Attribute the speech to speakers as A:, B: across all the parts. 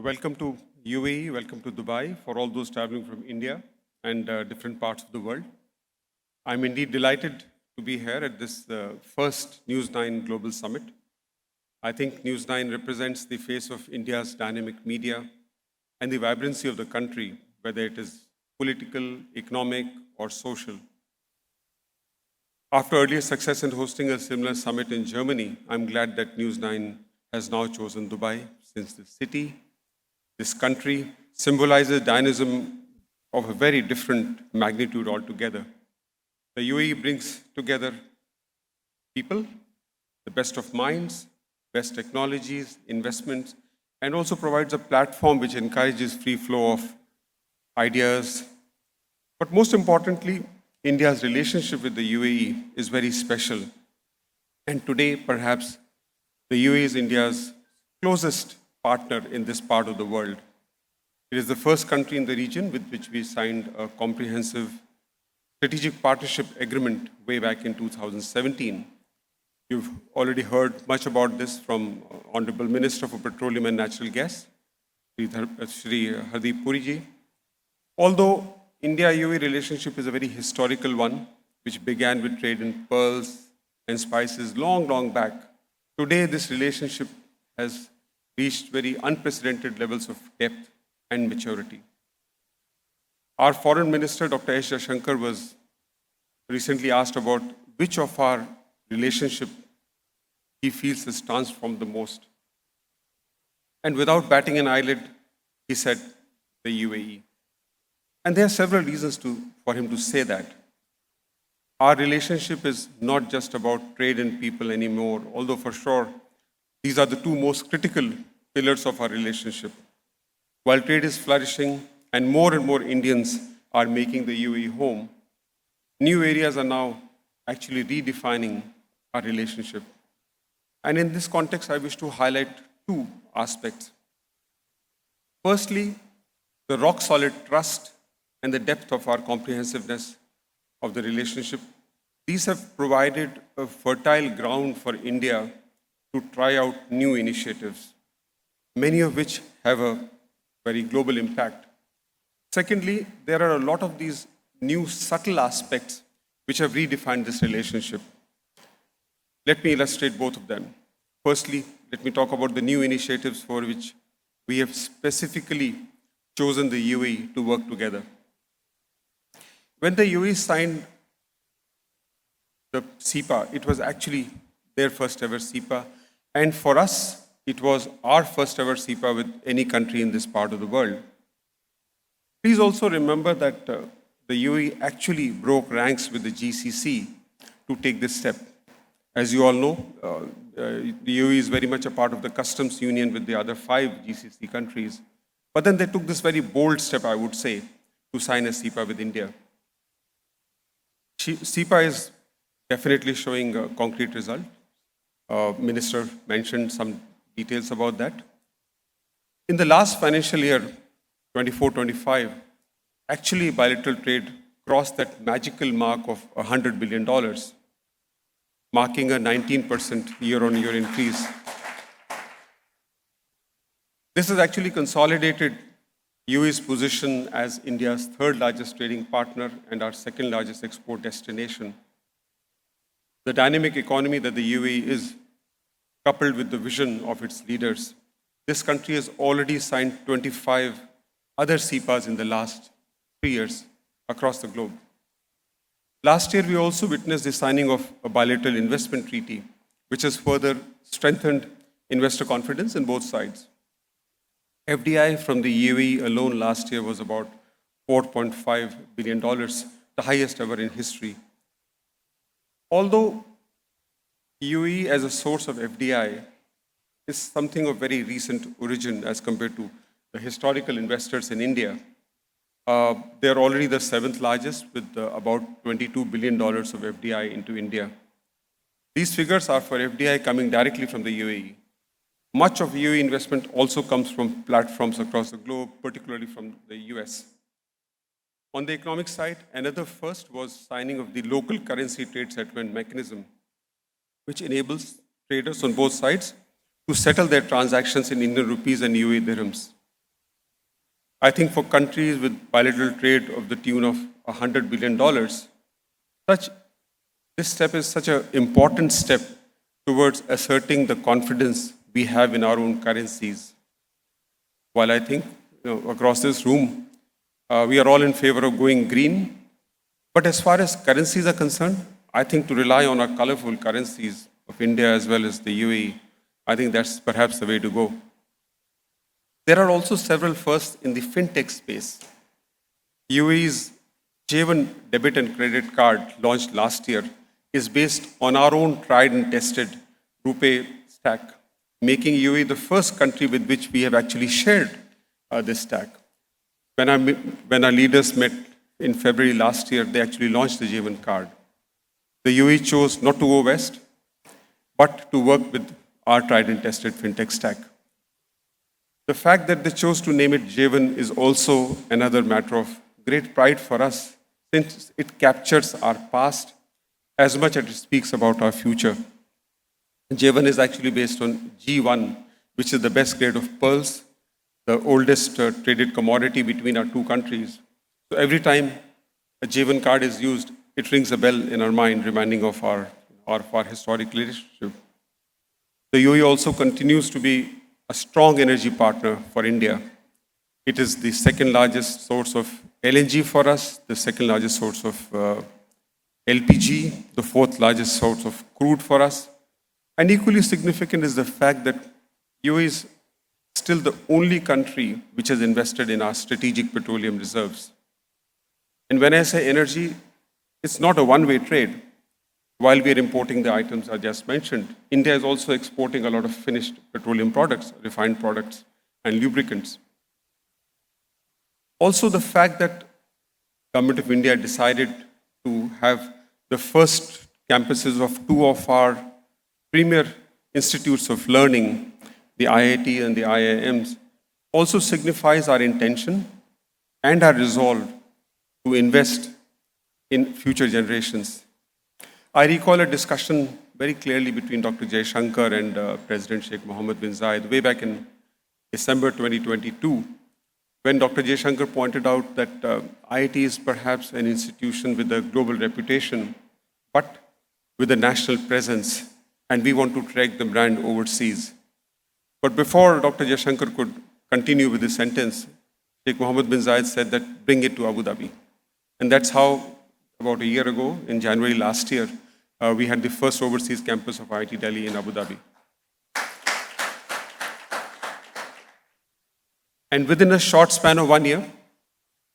A: Welcome to UAE, welcome to Dubai for all those traveling from India and different parts of the world. I'm indeed delighted to be here at this first News 9 Global Summit. I think News 9 represents the face of India's dynamic media and the vibrancy of the country, whether it is political, economic, or social. After earlier success in hosting a similar summit in Germany, I'm glad that News 9 has now chosen Dubai since the city, this country, symbolizes dynamism of a very different magnitude altogether. The UAE brings together people, the best of minds, best technologies, investments, and also provides a platform which encourages free flow of ideas. But most importantly, India's relationship with the UAE is very special. And today, perhaps, the UAE is India's closest partner in this part of the world. It is the first country in the region with which we signed a comprehensive strategic partnership agreement way back in 2017. You've already heard much about this from Honorable Minister for Petroleum and Natural Gas, Shri Hardeep Puri ji. Although India-UAE relationship is a very historical one, which began with trade in pearls and spices long back, today this relationship has reached very unprecedented levels of depth and maturity. Our Foreign Minister, Dr. S. Jaishankar, was recently asked about which of our relationship he feels has transformed the most. And without batting an eyelid, he said, the UAE. And there are several reasons for him to say that. Our relationship is not just about trade and people anymore, although for sure, these are the two most critical pillars of our relationship. While trade is flourishing and more Indians are making the UAE home, new areas are now actually redefining our relationship. And in this context, I wish to highlight two aspects. Firstly, the rock-solid trust and the depth of our comprehensiveness of the relationship. These have provided a fertile ground for India to try out new initiatives, many of which have a very global impact. Secondly, there are a lot of these new subtle aspects which have redefined this relationship. Let me illustrate both of them. Firstly, let me talk about the new initiatives for which we have specifically chosen the UAE to work together. When the UAE signed the CEPA, it was actually their first ever CEPA. And for us, it was our first ever CEPA with any country in this part of the world. Please also remember that the UAE actually broke ranks with the GCC to take this step. As you all know, the UAE is very much a part of the customs union with the other 5 GCC countries. But then they took this very bold step, I would say, to sign a CEPA with India. CEPA is definitely showing a concrete result. Minister mentioned some details about that. In the last financial year, 24-25, actually bilateral trade crossed that magical mark of $100 billion, marking a 19% year-on-year increase. This has actually consolidated UAE's position as India's third largest trading partner and our second largest export destination. The dynamic economy that the UAE is, coupled with the vision of its leaders, this country has already signed 25 other CEPAs in the last 3 years across the globe. Last year, we also witnessed the signing of a bilateral investment treaty, which has further strengthened investor confidence in both sides. FDI from the UAE alone last year was about $4.5 billion, the highest ever in history. Although UAE as a source of FDI is something of very recent origin as compared to the historical investors in India, they are already the 7th largest with about $22 billion of FDI into India. These figures are for FDI coming directly from the UAE. Much of UAE investment also comes from platforms across the globe, particularly from the US. On the economic side, another first was signing of the local currency trade settlement mechanism, which enables traders on both sides to settle their transactions in Indian rupees and UAE dirhams. I think for countries with bilateral trade of the tune of $100 billion, such, this step is such an important step towards asserting the confidence we have in our own currencies. While I think across this room, we are all in favor of going green, but as far as currencies are concerned, I think to rely on our colorful currencies of India as well as the UAE, I think that's perhaps the way to go. There are also several firsts in the fintech space. UAE's J1 debit and credit card launched last year is based on our own tried and tested RuPay stack, making UAE the first country with which we have actually shared this stack. When our leaders met in February last year, they actually launched the J1 card. The UAE chose not to go west, but to work with our tried and tested fintech stack. The fact that they chose to name it J1 is also another matter of great pride for us, since it captures our past as much as it speaks about our future. J1 is actually based on G1, which is the best grade of pearls, the oldest traded commodity between our two countries. So every time a J1 card is used, it rings a bell in our mind, reminding of our historic relationship. The UAE also continues to be a strong energy partner for India. It is the second largest source of LNG for us, the second largest source of LPG, the fourth largest source of crude for us. And equally significant is the fact that UAE is still the only country which has invested in our strategic petroleum reserves. And when I say energy, it's not a one-way trade. While we are importing the items I just mentioned, India is also exporting a lot of finished petroleum products, refined products, and lubricants. Also, the fact that Government of India decided to have the first campuses of two of our premier institutes of learning, the IIT and the IIMs, also signifies our intention and our resolve to invest in future generations. I recall a discussion very clearly between Dr. Jaishankar and President Sheikh Mohammed bin Zayed way back in December 2022, when Dr. Jaishankar pointed out that IIT is perhaps an institution with a global reputation, but with a national presence, and we want to take the brand overseas. But before Dr. Jaishankar could continue with the sentence, Sheikh Mohammed bin Zayed said that bring it to Abu Dhabi. And that's how, about a year ago, in January last year, we had the first overseas campus of IIT Delhi in Abu Dhabi. And within a short span of 1 year,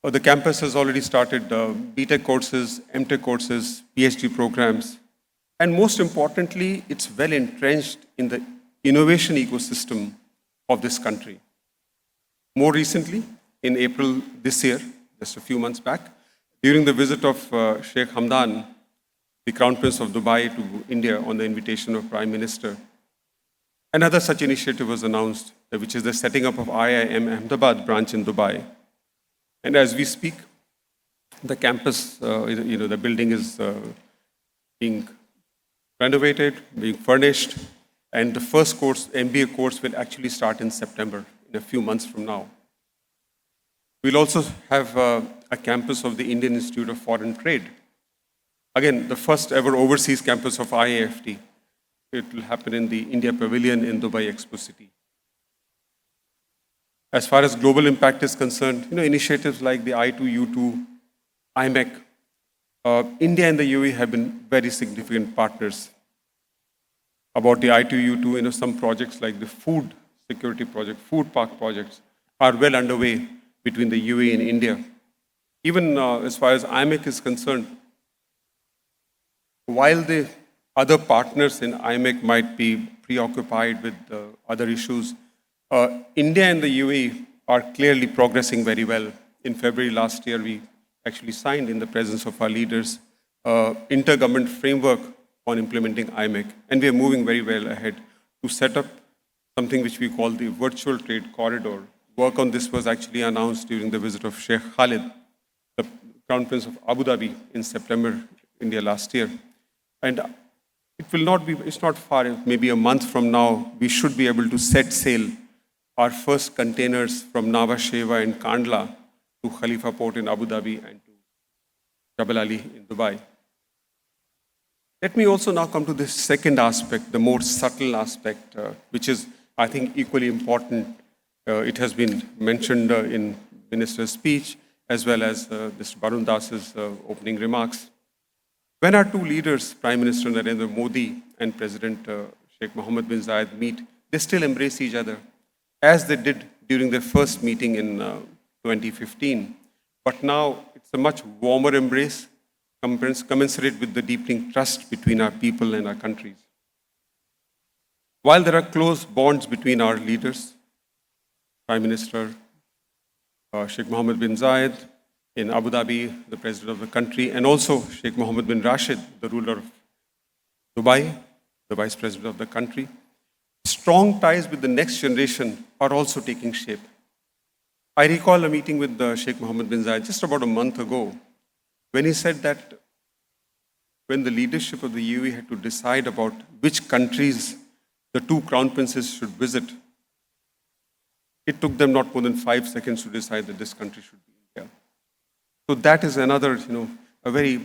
A: the campus has already started BTech courses, MTech courses, PhD programs, and most importantly, it's well entrenched in the innovation ecosystem of this country. More recently, in April this year, just a few months back, during the visit of Sheikh Hamdan, the Crown Prince of Dubai, to India on the invitation of Prime Minister, another such initiative was announced, which is the setting up of IIM Ahmedabad branch in Dubai. And as we speak, the campus, the building is being renovated, being furnished, and the first course, MBA course, will actually start in September, in a few months from now. We'll also have a campus of the Indian Institute of Foreign Trade. Again, the first ever overseas campus of IAFT. It will happen in the India Pavilion in Dubai Expo City. As far as global impact is concerned, initiatives like the I2U2, IMEC, India and the UAE have been very significant partners. About the I2U2, some projects like the food security project, food park projects are well underway between the UAE and India. Even as far as IMEC is concerned, while the other partners in IMEC might be preoccupied with other issues, India and the UAE are clearly progressing very well. In February last year, we actually signed, in the presence of our leaders, intergovernment framework on implementing IMEC, and we are moving very well ahead to set up something which we call the Virtual Trade Corridor. Work on this was actually announced during the visit of Sheikh Khalid, the Crown Prince of Abu Dhabi, in September, India last year. And it's not far, maybe a month from now, we should be able to set sail our first containers from Nhava Sheva in Kandla to Khalifa Port in Abu Dhabi and to Jebel Ali in Dubai. Let me also now come to this second aspect, the more subtle aspect, which is, I think, equally important. It has been mentioned in Minister's speech as well as Mr. Barun Das's opening remarks. When our two leaders, Prime Minister Narendra Modi and President Sheikh Mohammed bin Zayed, meet, they still embrace each other, as they did during their first meeting in 2015. But now it's a much warmer embrace, commensurate with the deepening trust between our people and our countries. While there are close bonds between our leaders, Prime Minister Sheikh Mohammed bin Zayed in Abu Dhabi, the president of the country, and also Sheikh Mohammed bin Rashid, the ruler of Dubai, the vice president of the country, strong ties with the next generation are also taking shape. I recall a meeting with Sheikh Mohammed bin Zayed just about a month ago, when he said that when the leadership of the UAE had to decide about which countries the two crown princes should visit, it took them not more than 5 seconds to decide that this country should be India. So that is another, a very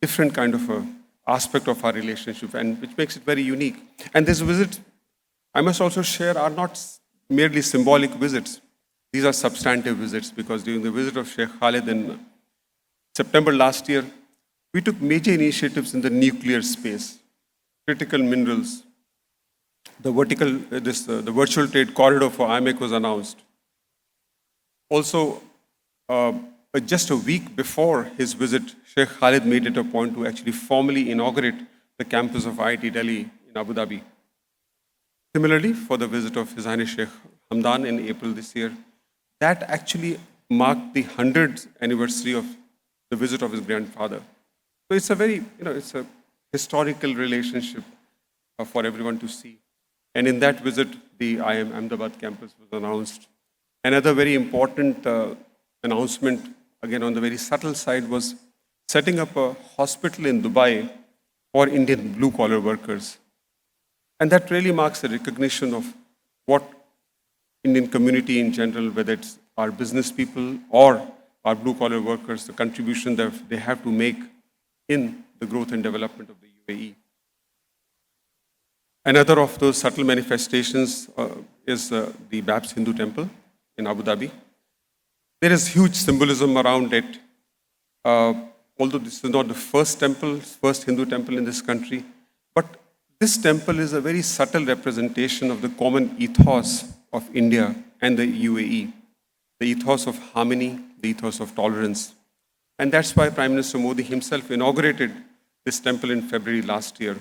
A: different kind of a aspect of our relationship, and which makes it very unique. And this visit, I must also share, are not merely symbolic visits. These are substantive visits, because during the visit of Sheikh Khalid in September last year, we took major initiatives in the nuclear space, critical minerals. The virtual trade corridor for IMEC was announced. Also, just a week before his visit, Sheikh Khalid made it a point to actually formally inaugurate the campus of IIT Delhi in Abu Dhabi. Similarly, for the visit of His Highness Sheikh Hamdan in April this year, that actually marked the 100th anniversary of the visit of his grandfather. So it's a very, it's a historical relationship for everyone to see. And in that visit, the IIM Ahmedabad campus was announced. Another very important announcement, again on the very subtle side, was setting up a hospital in Dubai for Indian blue-collar workers. And that really marks a recognition of what Indian community in general, whether it's our business people or our blue-collar workers, the contribution that they have to make in the growth and development of the UAE. Another of those subtle manifestations is the Babs Hindu Temple in Abu Dhabi. There is huge symbolism around it. Although this is not the first Hindu temple in this country, but this temple is a very subtle representation of the common ethos of India and the UAE, the ethos of harmony, the ethos of tolerance. And that's why Prime Minister Modi himself inaugurated this temple in February last year.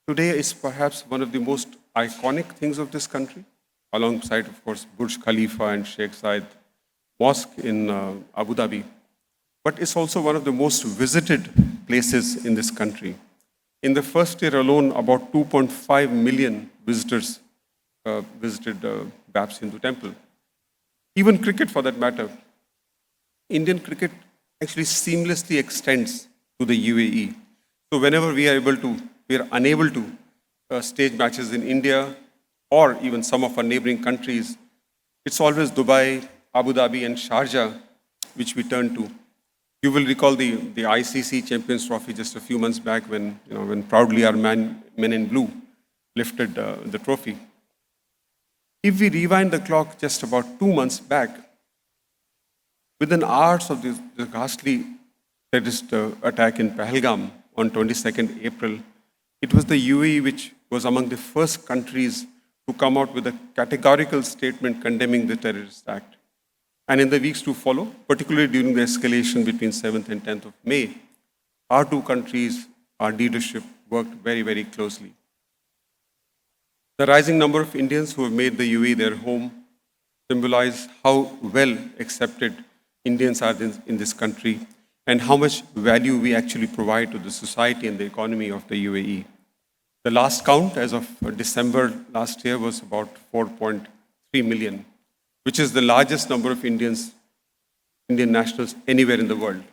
A: Today is perhaps one of the most iconic things of this country, alongside, of course, Burj Khalifa and Sheikh Zayed Mosque in Abu Dhabi. But it's also one of the most visited places in this country. In the first year alone, about 2.5 million visitors visited Babs Hindu Temple. Even cricket, for that matter. Indian cricket actually seamlessly extends to the UAE. So whenever we are unable to stage matches in India or even some of our neighboring countries, it's always Dubai, Abu Dhabi, and Sharjah which we turn to. You will recall the ICC Champions Trophy just a few months back when proudly our men in blue lifted the trophy. If we rewind the clock just about 2 months back, within hours of the ghastly terrorist attack in Pahalgam on 22nd April, it was the UAE which was among the first countries to come out with a categorical statement condemning the terrorist act. And in the weeks to follow, particularly during the escalation between 7th and 10th of May, our two countries, our leadership worked very, very closely. The rising number of Indians who have made the UAE their home symbolize how well accepted Indians are in this country and how much value we actually provide to the society and the economy of the UAE. The last count as of December last year was about 4.3 million, which is the largest number of Indian nationals anywhere in the world.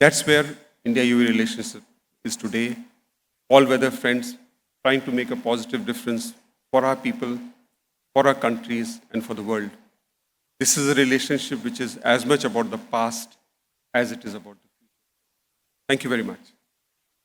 A: That's where India-UAE relationship is today. All-weather friends trying to make a positive difference for our people, for our countries, and for the world. This is a relationship which is as much about the past as it is about the future. Thank you very much.